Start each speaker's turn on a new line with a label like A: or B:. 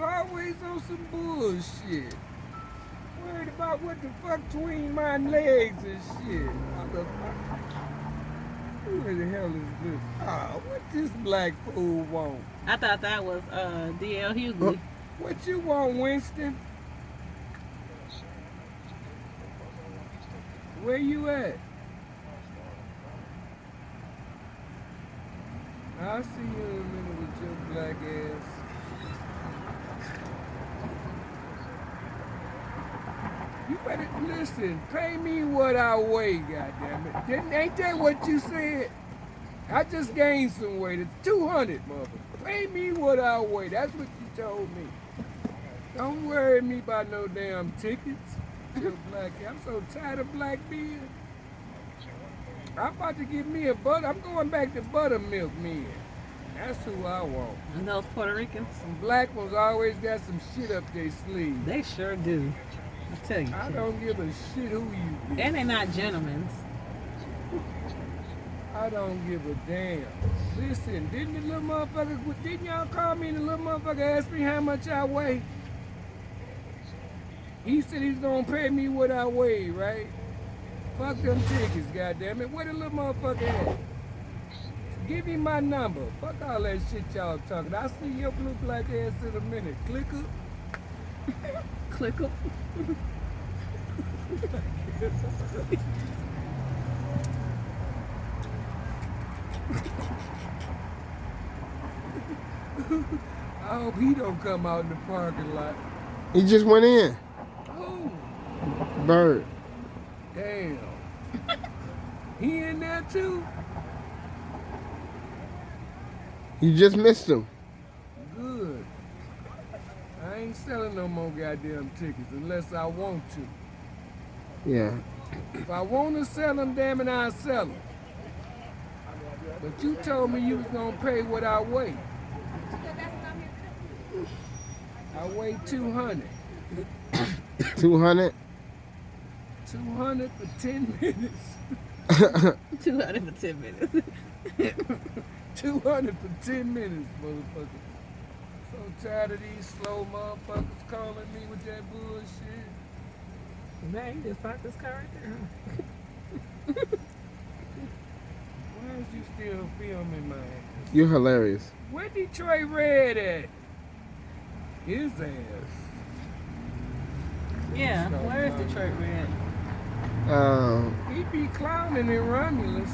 A: always on some bullshit. Worried about what the fuck between my legs and shit. Who the hell is this? Oh, what this black fool want?
B: I thought that was D.L. Hughley.
A: What you want, Winston? Where you at? I'll see you in a minute with your black ass. You better listen. Pay me what I weigh, goddammit. Ain't that what you said? I just gained some weight. It's 200, mother. Pay me what I weigh. That's what you told me. Don't worry me about no damn tickets. Your black. I'm so tired of black beer. I'm about to give me a butter. I'm going back to buttermilk men. That's who I want.
B: And those Puerto Ricans?
A: Some black ones always got some shit up their sleeve.
B: They sure do. I tell you.
A: I don't give a shit who you get.
B: And they not gentlemen.
A: I don't give a damn. Listen, didn't y'all call me and the little motherfucker asked me how much I weigh? He said he's gonna pay me what I weigh, right? Fuck them tickets, goddammit. Where the little motherfucker at? Give me my number. Fuck all that shit y'all talking. I'll see your blue black ass in a minute. Click up.
B: Click up.
A: I hope he don't come out in the parking lot.
C: He just went in.
A: Oh.
C: Bird.
A: Damn. He in there too?
C: You just missed him.
A: Good. I ain't selling no more goddamn tickets unless I want to.
C: Yeah.
A: If I want to sell them, damn it, I'll sell them. But you told me you was going to pay what I weigh. I weigh 200.
C: 200?
A: 200 for 10 minutes.
B: 200 for 10 minutes.
A: 200 for 10 minutes, motherfucker. So tired of these slow motherfuckers calling me with that bullshit.
B: Man, you just parked this car right there, huh?
A: Why is you still filming my ass?
C: You're hilarious.
A: Where Detroit Red at? His ass.
B: Yeah, where is Detroit Red?
A: He be clowning in Romulus.